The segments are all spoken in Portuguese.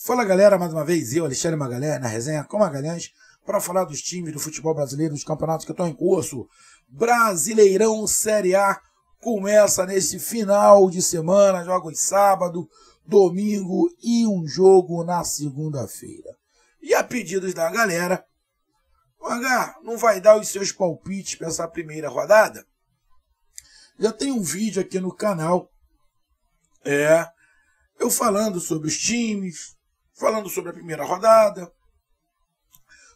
Fala galera, mais uma vez eu, Alexandre Magalhães, na resenha com Magalhães, para falar dos times do futebol brasileiro, dos campeonatos que estão em curso. Brasileirão Série A começa nesse final de semana, jogos sábado, domingo e um jogo na segunda-feira. E a pedidos da galera, Magá, não vai dar os seus palpites para essa primeira rodada? Já tem um vídeo aqui no canal, eu falando sobre os times, falando sobre a primeira rodada,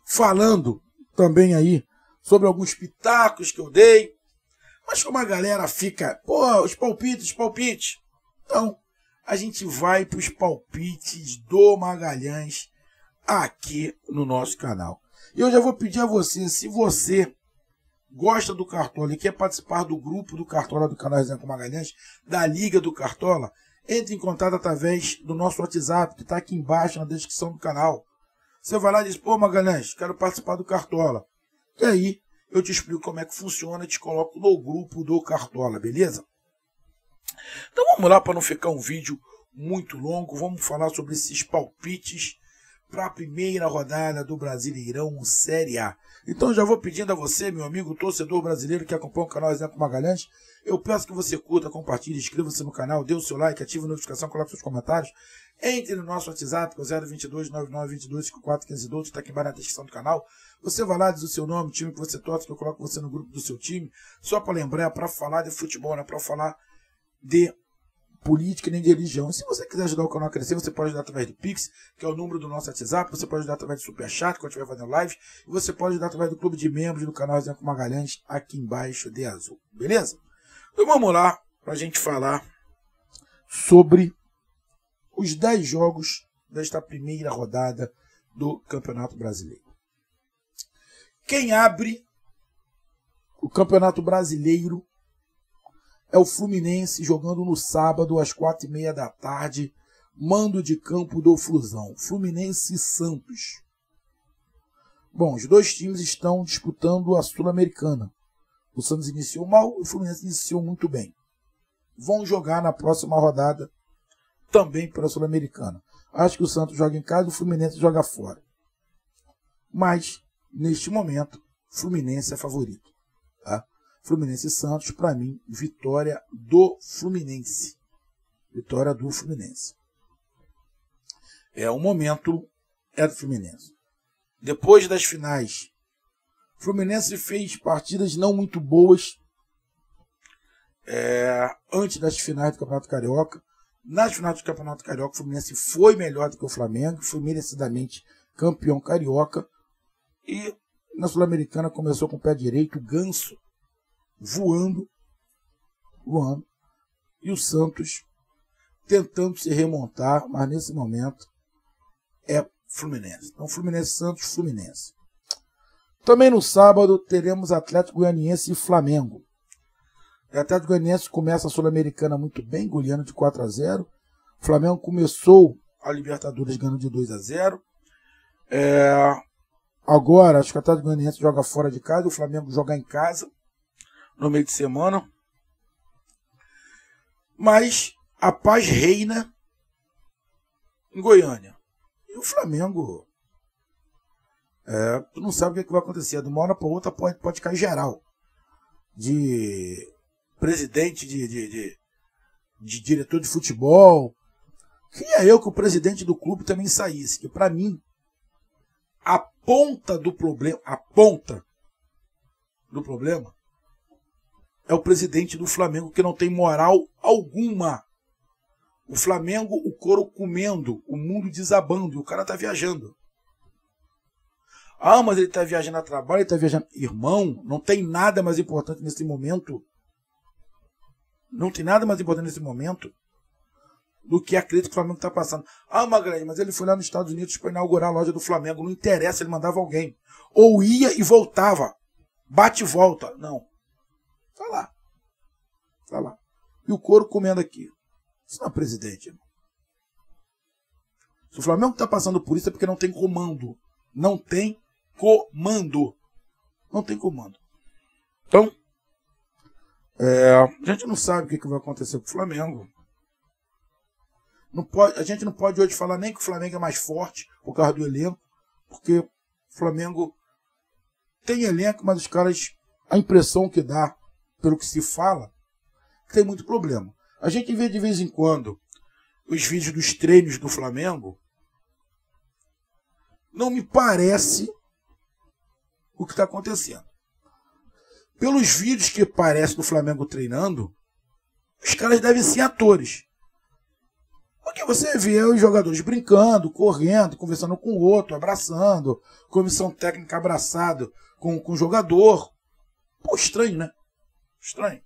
falando também aí sobre alguns pitacos que eu dei, mas como a galera fica, os palpites. Então, a gente vai para os palpites do Magalhães aqui no nosso canal. E eu já vou pedir a você, se você gosta do Cartola e quer participar do grupo do Cartola do canal Resenha com Magalhães, da Liga do Cartola, entre em contato através do nosso WhatsApp, que está aqui embaixo na descrição do canal. Você vai lá e diz, Magalhães, quero participar do Cartola. E aí, eu te explico como é que funciona e te coloco no grupo do Cartola, beleza? Então vamos lá, para não ficar um vídeo muito longo, vamos falar sobre esses palpites para a primeira rodada do Brasileirão Série A. Então já vou pedindo a você, meu amigo torcedor brasileiro que acompanha o canal Resenha com Magalhães, eu peço que você curta, compartilhe, inscreva-se no canal, dê o seu like, ative a notificação, coloque seus comentários, entre no nosso WhatsApp, que é o 022 9922 541512, está aqui embaixo na descrição do canal. Você vai lá, diz o seu nome, o time que você torce, que eu coloco você no grupo do seu time, só para lembrar, para falar de futebol, não é para falar de política nem de religião. E se você quiser ajudar o canal a crescer, você pode ajudar através do Pix, que é o número do nosso WhatsApp, você pode ajudar através do Superchat, quando estiver fazendo live, e você pode ajudar através do clube de membros do canal Resenha com Magalhães, aqui embaixo de azul, beleza? Então vamos lá, para a gente falar sobre os 10 jogos desta primeira rodada do Campeonato Brasileiro. Quem abre o Campeonato Brasileiro é o Fluminense, jogando no sábado às 4h30 da tarde, mando de campo do Flusão, Fluminense e Santos. Bom, os dois times estão disputando a Sul-Americana. O Santos iniciou mal e o Fluminense iniciou muito bem. Vão jogar na próxima rodada também pela Sul-Americana. Acho que o Santos joga em casa e o Fluminense joga fora. Mas, neste momento, o Fluminense é favorito. Tá? Fluminense e Santos, para mim, vitória do Fluminense. Vitória do Fluminense. O momento é do Fluminense. Depois das finais, o Fluminense fez partidas não muito boas antes das finais do Campeonato Carioca. Nas finais do Campeonato Carioca, o Fluminense foi melhor do que o Flamengo, foi merecidamente campeão carioca. E na Sul-Americana começou com o pé direito, Ganso voando, e o Santos tentando se remontar, mas nesse momento é Fluminense. Então Fluminense, Santos, Fluminense. Também no sábado teremos Atlético Goianiense e Flamengo. O Atlético Goianiense começa a Sul-Americana muito bem, goleando de 4-0. O Flamengo começou a Libertadores ganhando de 2-0. Agora, acho que o Atlético Goianiense joga fora de casa, o Flamengo joga em casa no meio de semana. Mas a paz reina em Goiânia. E o Flamengo, tu não sabe o que vai acontecer. De uma hora para outra pode cair geral. De presidente, de diretor de futebol. Queria eu que o presidente do clube também saísse. Que para mim, a ponta do problema é o presidente do Flamengo, que não tem moral alguma. O Flamengo, o couro comendo, o mundo desabando, e o cara tá viajando. Mas ele tá viajando a trabalho, ele tá viajando... Irmão, não tem nada mais importante nesse momento. Não tem nada mais importante nesse momento do que a crise que o Flamengo tá passando. Magalhães, mas ele foi lá nos Estados Unidos para inaugurar a loja do Flamengo. Não interessa, ele mandava alguém. Ou ia e voltava. Bate e volta. Não. Tá lá. E o couro comendo aqui. Isso não é presidente, irmão. Se o Flamengo está passando por isso é porque não tem comando. Não tem comando. Então, a gente não sabe o que vai acontecer com o Flamengo. Não pode, a gente não pode hoje falar nem que o Flamengo é mais forte por causa do elenco, porque o Flamengo tem elenco, mas os caras, a impressão que dá, pelo que se fala, tem muito problema. A gente vê de vez em quando os vídeos dos treinos do Flamengo, não me parece o que está acontecendo. Pelos vídeos que aparecem do Flamengo treinando, os caras devem ser atores. Porque você vê os jogadores brincando, correndo, conversando com o outro, abraçando, comissão técnica abraçado com o jogador. Pô, estranho, né? Estranho.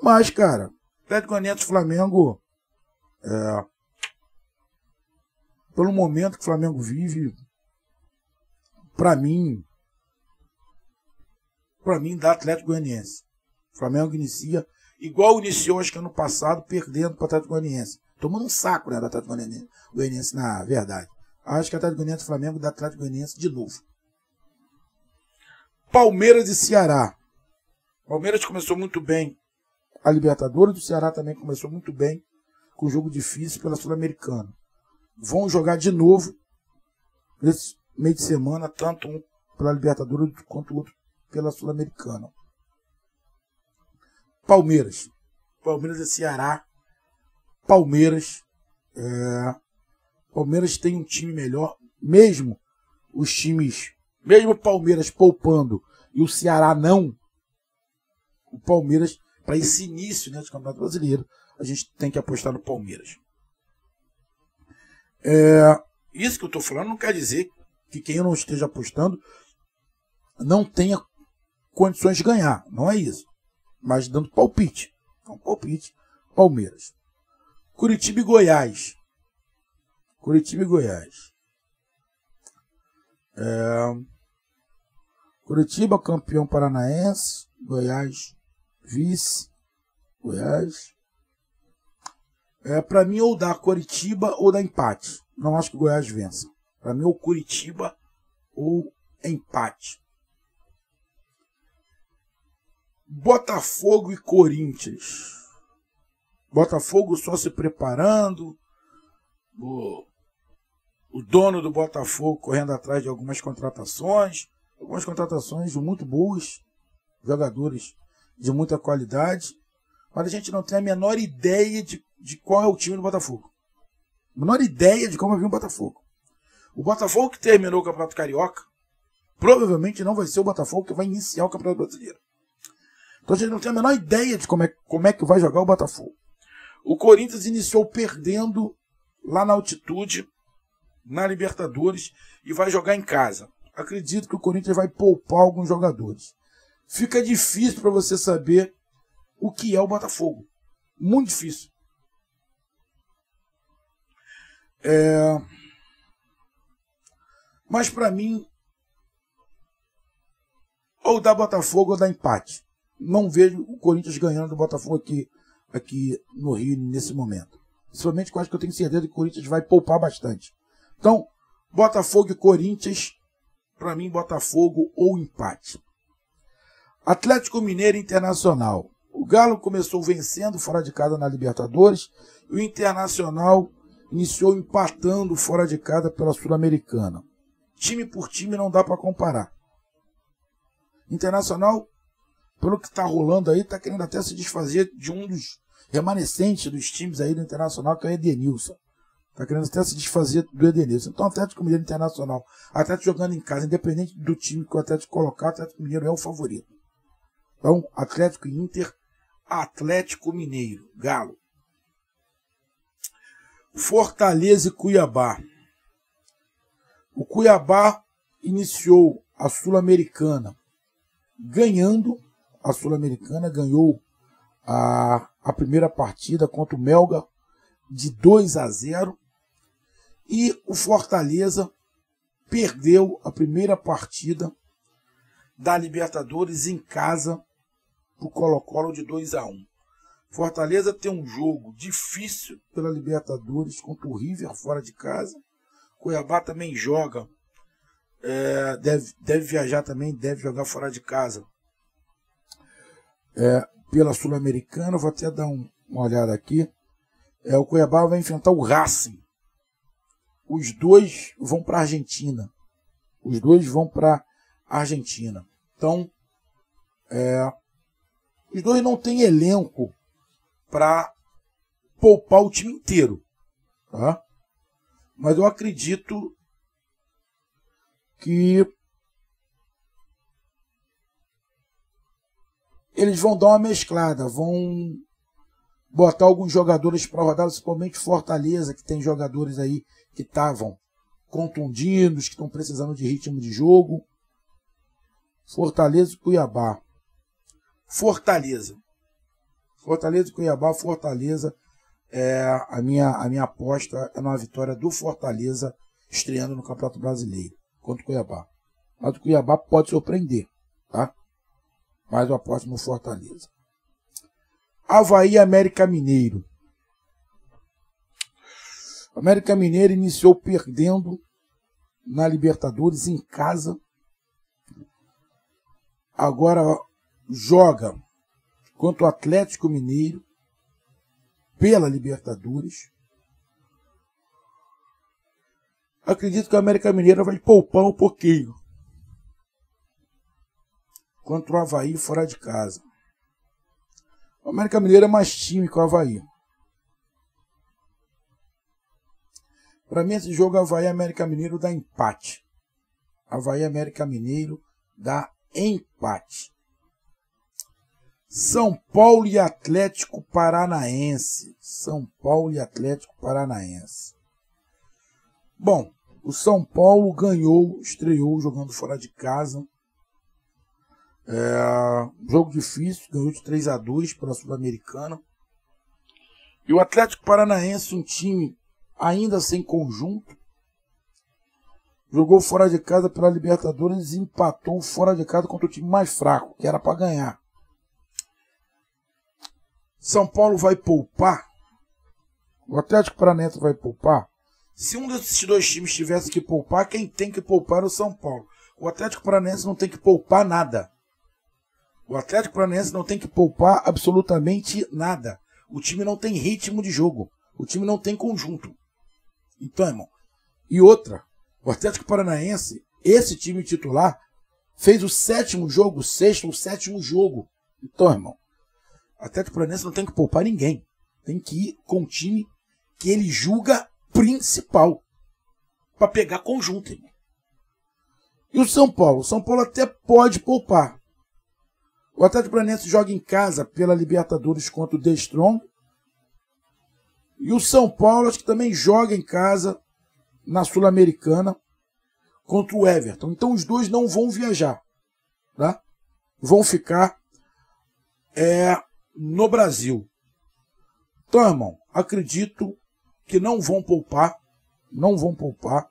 Mas, cara, Atlético Goianiense e Flamengo, pelo momento que o Flamengo vive, pra mim dá Atlético Goianiense. O Flamengo inicia, igual iniciou, acho que ano passado, perdendo para o Atlético Goianiense. Tomando um saco, né, do Atlético Goianiense, na verdade. Acho que o Atlético Goianiense e Flamengo dá Atlético Goianiense de novo. Palmeiras e Ceará. Palmeiras começou muito bem a Libertadores, do Ceará também começou muito bem, com um jogo difícil pela Sul-Americana. Vão jogar de novo nesse meio de semana, tanto um pela Libertadores quanto o outro pela Sul-Americana. Palmeiras e Ceará. Palmeiras tem um time melhor, mesmo o Palmeiras poupando e o Ceará não. O Palmeiras, para esse início, né, de Campeonato Brasileiro, a gente tem que apostar no Palmeiras. Isso que eu estou falando não quer dizer que quem não esteja apostando não tenha condições de ganhar. Não é isso. Mas dando palpite. Então, palpite, Palmeiras. Curitiba e Goiás. Curitiba, campeão paranaense. Goiás, vice. Goiás. Para mim, ou dá Curitiba ou dá empate. Não acho que o Goiás vença. Para mim, ou Curitiba ou empate. Botafogo e Corinthians. Botafogo só se preparando. O dono do Botafogo correndo atrás de algumas contratações. Algumas contratações muito boas. Jogadores de muita qualidade. Mas a gente não tem a menor ideia de qual é o time do Botafogo. A menor ideia de como vai vir o Botafogo. O Botafogo que terminou o Campeonato Carioca provavelmente não vai ser o Botafogo que vai iniciar o Campeonato Brasileiro. Então a gente não tem a menor ideia de como é que vai jogar o Botafogo. O Corinthians iniciou perdendo lá na altitude, na Libertadores, e vai jogar em casa. Acredito que o Corinthians vai poupar alguns jogadores. Fica difícil para você saber o que é o Botafogo. Muito difícil. Mas para mim, ou dá Botafogo ou dá empate. Não vejo o Corinthians ganhando do Botafogo aqui no Rio nesse momento. Principalmente que eu acho que eu tenho certeza que o Corinthians vai poupar bastante. Então, Botafogo e Corinthians, para mim, Botafogo ou empate. Atlético Mineiro e Internacional. O Galo começou vencendo fora de casa na Libertadores e o Internacional iniciou empatando fora de casa pela Sul-Americana. Time por time não dá para comparar. Internacional, pelo que está rolando aí, está querendo até se desfazer de um dos remanescentes dos times aí do Internacional, que é o Edenilson. Está querendo até se desfazer do Edenilson. Então, Atlético Mineiro Internacional, Atlético jogando em casa, independente do time que o Atlético colocar, Atlético Mineiro é o favorito. Então, Atlético e Inter, Atlético Mineiro, Galo. Fortaleza e Cuiabá. O Cuiabá iniciou a Sul-Americana ganhando a Sul-Americana, ganhou a primeira partida contra o Melgar de 2-0 e o Fortaleza perdeu a primeira partida da Libertadores em casa pro Colo-Colo de 2-1. Fortaleza tem um jogo difícil pela Libertadores contra o River fora de casa. Cuiabá também joga, deve viajar também, deve jogar fora de casa pela Sul-Americana. Vou até dar uma olhada aqui. O Cuiabá vai enfrentar o Racing. Os dois vão para a Argentina. Os dois vão para a Argentina. Então, os dois não têm elenco para poupar o time inteiro. Tá? Mas eu acredito que eles vão dar uma mesclada, vão botar alguns jogadores para rodar, principalmente Fortaleza, que tem jogadores aí que estavam contundidos, que estão precisando de ritmo de jogo. Fortaleza e Cuiabá. Fortaleza e Cuiabá. Fortaleza, a minha aposta é numa vitória do Fortaleza estreando no Campeonato Brasileiro contra o Cuiabá. Mas o Cuiabá pode surpreender, tá? Mas eu aposto no Fortaleza. Avaí e América Mineiro. América Mineiro iniciou perdendo na Libertadores em casa. Agora joga contra o Atlético Mineiro pela Libertadores. Acredito que a América Mineira vai poupar um pouquinho contra o Avaí fora de casa. O América Mineiro é mais time que o Avaí. Para mim, esse jogo Avaí e América Mineiro dá empate. Avaí e América Mineiro dá empate. São Paulo e Atlético Paranaense. São Paulo e Atlético Paranaense. Bom, o São Paulo ganhou, estreou jogando fora de casa. Jogo difícil, ganhou de 3-2 para a Sul-Americana. E o Atlético Paranaense, um time ainda sem conjunto, jogou fora de casa pela Libertadores e empatou fora de casa contra o time mais fraco, que era para ganhar. São Paulo vai poupar? O Atlético Paranaense vai poupar? Se um desses dois times tivesse que poupar, quem tem que poupar é o São Paulo. O Atlético Paranaense não tem que poupar nada. O Atlético Paranaense não tem que poupar absolutamente nada. O time não tem ritmo de jogo. O time não tem conjunto. Então, irmão. E outra, o Atlético Paranaense, esse time titular, fez o sexto ou sétimo jogo. Então, irmão, o Atlético Paranaense não tem que poupar ninguém. Tem que ir com o time que ele julga principal. Para pegar conjunto, irmão. E o São Paulo? O São Paulo até pode poupar. O Atlético Paranaense joga em casa pela Libertadores contra o The Strong. E o São Paulo acho que também joga em casa na Sul-Americana contra o Everton. Então os dois não vão viajar, tá? Vão ficar no Brasil. Então, irmão, acredito que não vão poupar. Não vão poupar.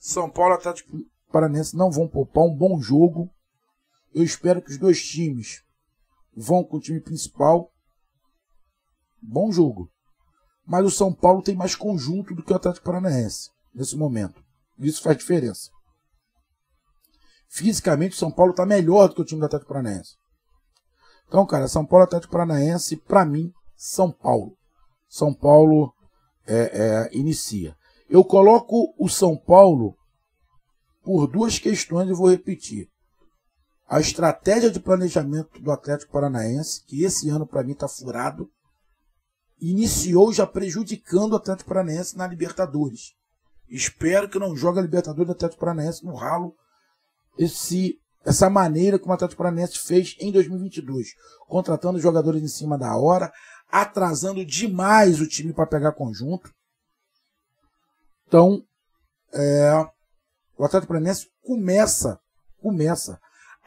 São Paulo e Atlético Paranaense não vão poupar. Um bom jogo. Eu espero que os dois times vão com o time principal. Bom jogo. Mas o São Paulo tem mais conjunto do que o Atlético Paranaense nesse momento. Isso faz diferença. Fisicamente, o São Paulo está melhor do que o time do Atlético Paranaense. Então, cara, São Paulo e Atlético Paranaense, para mim, São Paulo. São Paulo inicia. Eu coloco o São Paulo por duas questões e vou repetir. A estratégia de planejamento do Atlético Paranaense, que esse ano para mim está furado, iniciou já prejudicando o Atlético Paranaense na Libertadores. Espero que não jogue a Libertadores do Atlético Paranaense no ralo essa maneira como o Atlético Paranaense fez em 2022, contratando jogadores em cima da hora, atrasando demais o time para pegar conjunto. Então, o Atlético Paranaense começa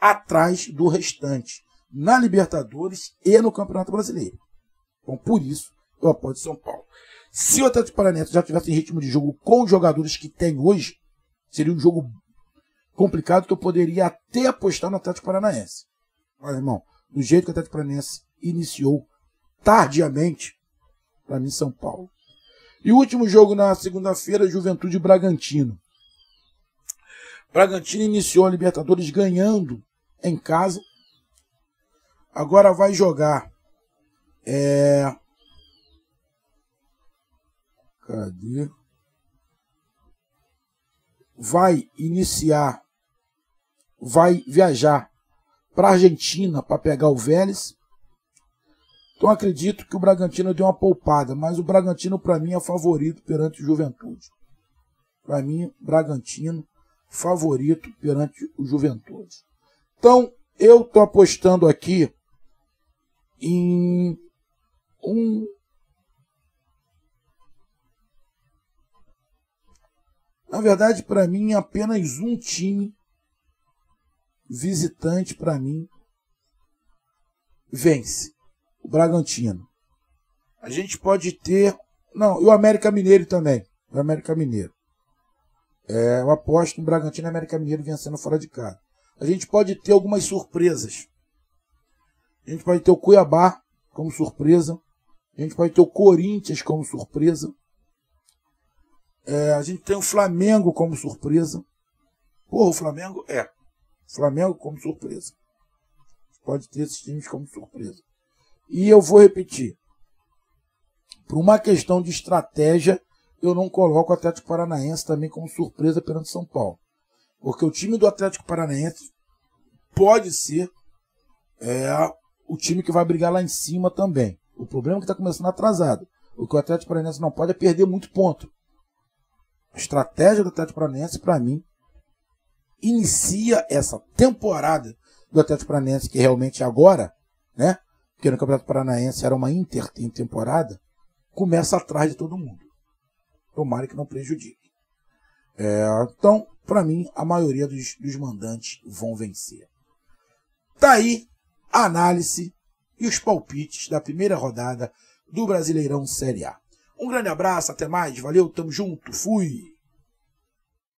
atrás do restante, na Libertadores e no Campeonato Brasileiro. Então, por isso, eu apoio São Paulo. Se o Atlético Paranaense já tivesse em ritmo de jogo com os jogadores que tem hoje, seria um jogo complicado que eu poderia até apostar no Atlético Paranaense. Mas, irmão, do jeito que o Atlético Paranaense iniciou tardiamente, para mim, São Paulo. E o último jogo na segunda-feira, Juventude e Bragantino. Bragantino iniciou a Libertadores ganhando em casa. Agora vai jogar Cadê? Vai viajar para a Argentina para pegar o Vélez. Então acredito que o Bragantino deu uma poupada, mas o Bragantino para mim é favorito perante o Juventude. Para mim, Bragantino favorito perante o Juventude. Então eu tô apostando aqui em na verdade, para mim, apenas um time visitante, para mim, vence. O Bragantino. A gente pode ter... Não, e o América Mineiro também. O América Mineiro. Eu aposto no Bragantino e América Mineiro vencendo fora de casa. A gente pode ter algumas surpresas. A gente pode ter o Cuiabá como surpresa. A gente pode ter o Corinthians como surpresa. A gente tem o Flamengo como surpresa. Porra, o Flamengo Flamengo como surpresa. Pode ter esses times como surpresa. E eu vou repetir. Por uma questão de estratégia, eu não coloco o Atlético Paranaense também como surpresa perante São Paulo. Porque o time do Atlético Paranaense pode ser o time que vai brigar lá em cima também. O problema é que está começando atrasado. O que o Atlético Paranaense não pode é perder muito ponto. A estratégia do Atlético Paranaense, para mim, inicia essa temporada do Atlético Paranaense, que realmente agora, né? Porque no Campeonato Paranaense era uma intertemporada, começa atrás de todo mundo. Tomara que não prejudique. Então, para mim, a maioria dos mandantes vão vencer. Tá aí a análise e os palpites da primeira rodada do Brasileirão Série A. Um grande abraço, até mais, valeu, tamo junto, fui!